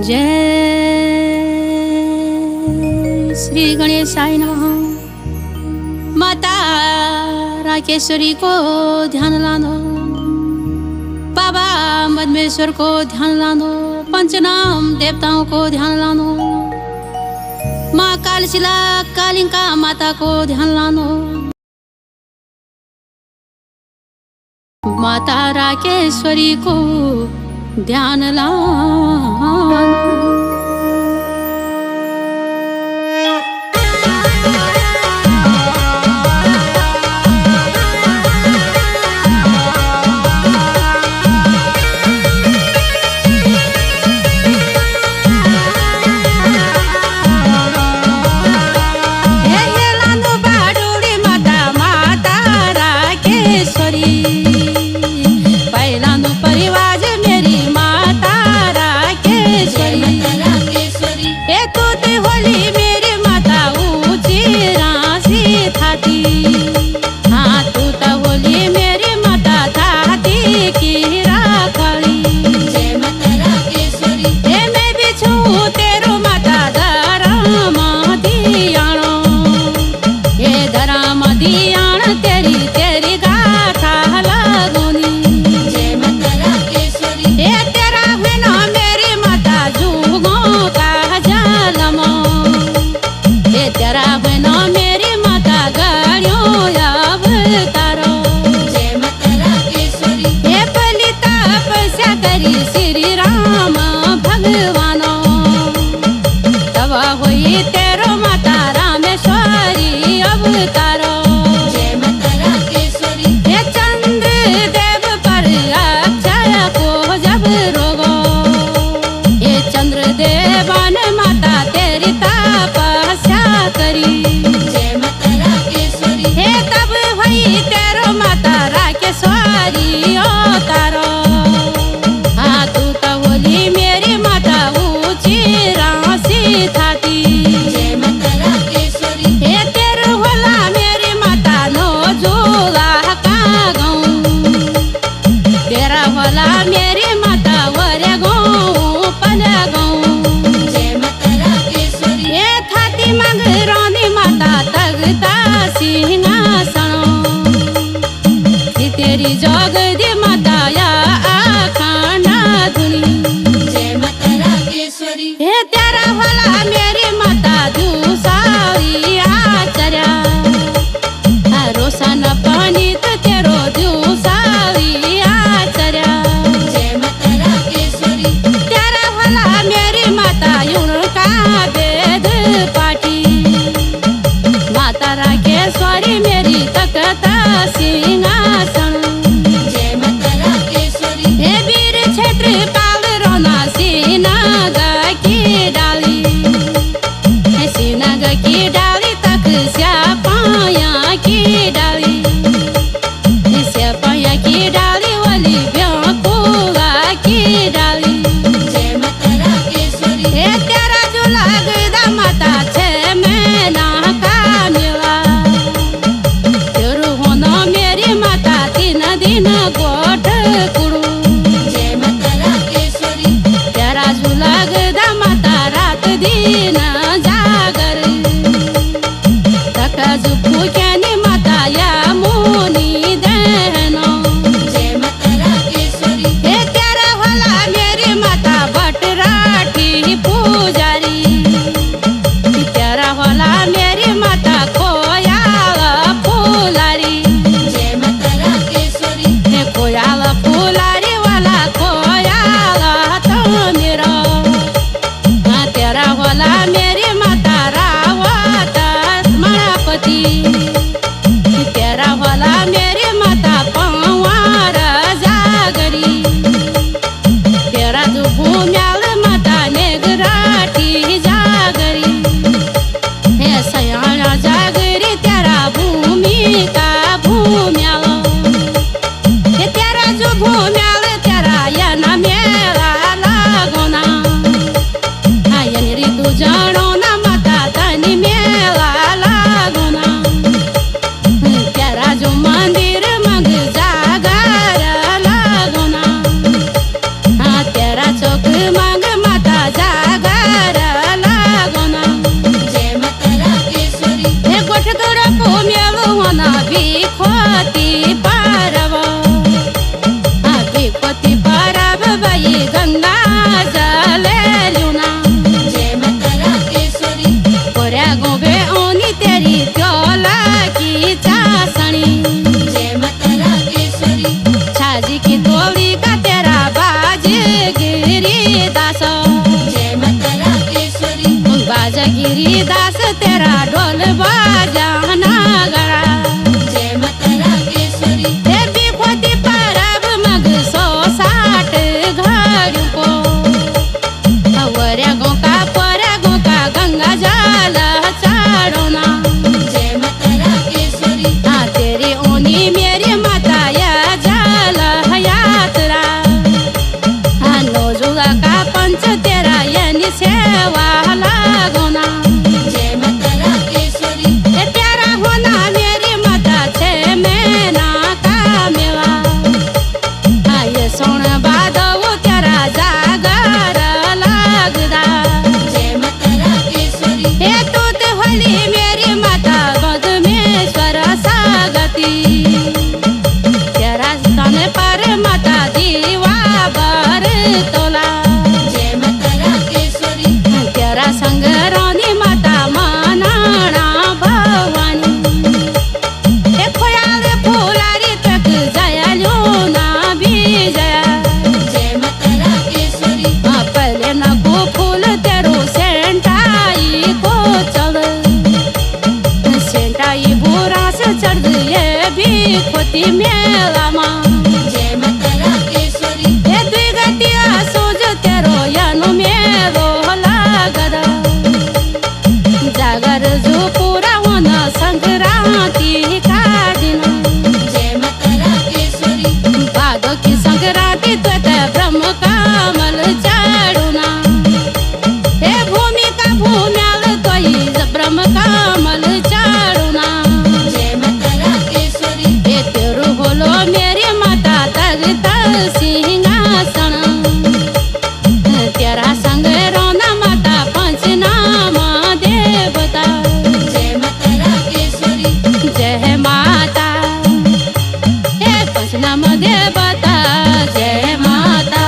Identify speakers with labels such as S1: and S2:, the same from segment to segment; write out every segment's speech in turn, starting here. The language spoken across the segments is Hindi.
S1: जय श्री गणेशाय नमः। माता राकेश्वरी को ध्यान लानो, बाबा मदमेश्वर को ध्यान लानो, पंचनाम देवताओं को ध्यान लानो, माँ कालशिला कालिंका माता को ध्यान लानो। माता राकेश्वरी को ध्यान लानो। तेरी जग दे माता या आखाना धुनी। जय माता राकेश्वरी। हे तेरा भला मेरी माता दूसारी आचर्या, रोशन पानी तो तेरो दूसारी आचर्या। जय माता राकेश्वरी। तेरा भला मेरी माता उनका वेद पाठी, माता राकेश्वरी मेरी तकता सिंहासन। चौक मांग माता जा दास तेरा ढोल बजाना गड़ा। जय माता राकेश्वरी देवी खोती परब मग 160 घड़ियों को अवरे गोका परे गोका गंगा जल चढ़ोना। जय माता राकेश्वरी हाँ तेरी ओनी मेरी माता या जल यात्रा हाँ नोजुला का पंच तेरा यानी सेवा लागोना। जय माता राकेश्वरी तेरा होना मेरी माता छे महीना का मेवा हाँ ये सोन बादव तेरा जागर लगदा। जय माता राकेश्वरी हे तू ते होली मेरी माता बदमेश्वर सागती तेरा स्तन पर माता दीवा बर तोला। जय माता राकेश्वरी तेरा संग रानी माता मानाना भवानी हे खोयाल फुलारी तक जया लूना विजया। जय माता राकेश्वरी पहले न को फूल तेरो सेंटाई को चल सेंटाई बुरा से चढ़ ये भी खोती मेला माँ। जय माता राकेश्वरी हे द्विगतिया सोज तेरो यानु मेलो लागदा जागर जो पूरा होना संक्रांति का दिन। जय माता राकेश्वरी भादो की संक्रांति तो ते ब्रह्म कमल चढ़ुना हे भूमि का भूम्याल तो ही ब्रह्म कमल चढ़ुना। जय माता राकेश्वरी हे तेरू होलो मेरी माता तगत सिंहासन तेरा संग रोना माता पंचनामा देवता। जय माता राकेश्वरी जय माता हे पंचनामा देवता। जय माता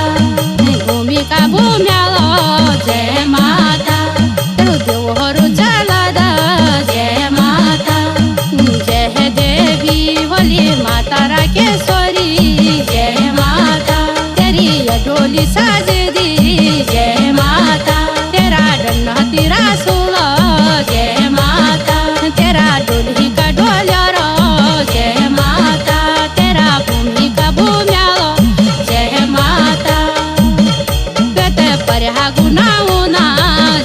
S1: भूमिका भूम्यालो जय माता तेरू देवहरू चलदा। जय माता जय देवी होली माता राकेश्वरी जय माता तेरी ये डोली सजदी। जय माता तेरा डन्ना तेरा सुलो जय माता तेरा डोली का डोल्यारो। जय माता तेरा भूमि का भूम्यालो जय माता पेते पर्या गुनाऊना।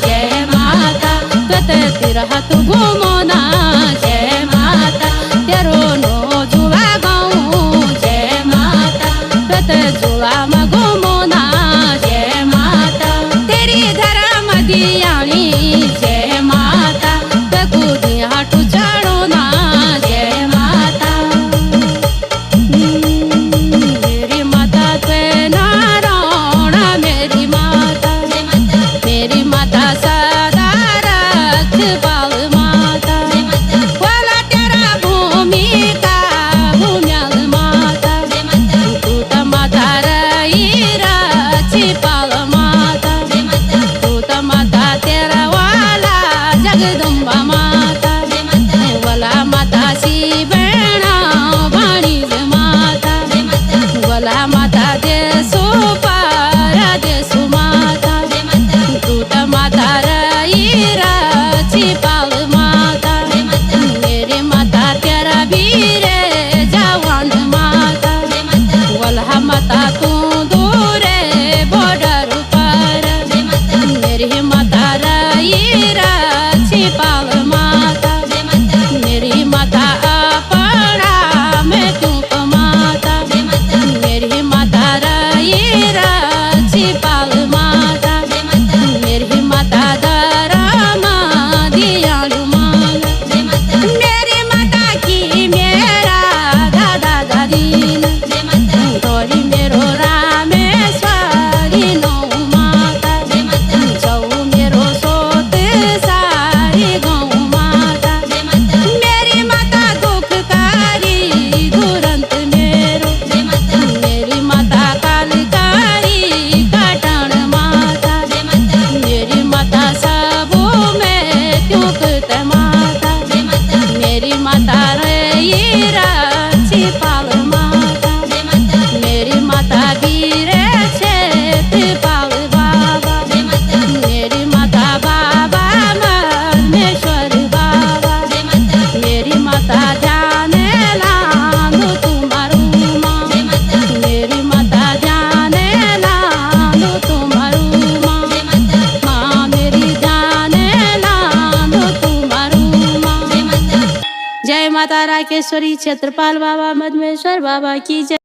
S1: जय माता पेते तिरहा तू घूमोना। जय माता तेरो नो जुला गाऊं। जय माता पेते जुला में घूमोना। जय माता तेरी धर्म दियानी। जय माता बेकुदी हाटू चढ़ोना। जय माता मेरी माता ते नारायण मेरी माता। जय माता मेरी माता सदा रखवाल माता। जय माता वाला तेरा भूमि का भूम्याल माता। जय माता तू त माता रही रक्षिपाल माता। जय माता तू त माता तेरा वाला जगदम्बा माता। जय माता वाला माता शिवेणा वाणिज माता। जय माता वाला माता देसु पार देसु माता। जय माता तू त माता रही रक्षिपाल माता। जय माता मेरी माता तेरा वीरे जवान माता। जय माता वाला माता तू दूरे बॉर्डर पर। जय माता मेरी माता रही रक्षिपाल माता। जय माता मेरी माता अपना में तू माता। जय माता मेरी माता रही रक्षिपाल माता। जय माता मेरी माता धर्म दियालु माता। जय माता मेरी माता की मेरा दादा दादी। जय माता तोरी मेरो रा बागेश्वरी क्षेत्रपाल बाबा मधमेश्वर बाबा की जय।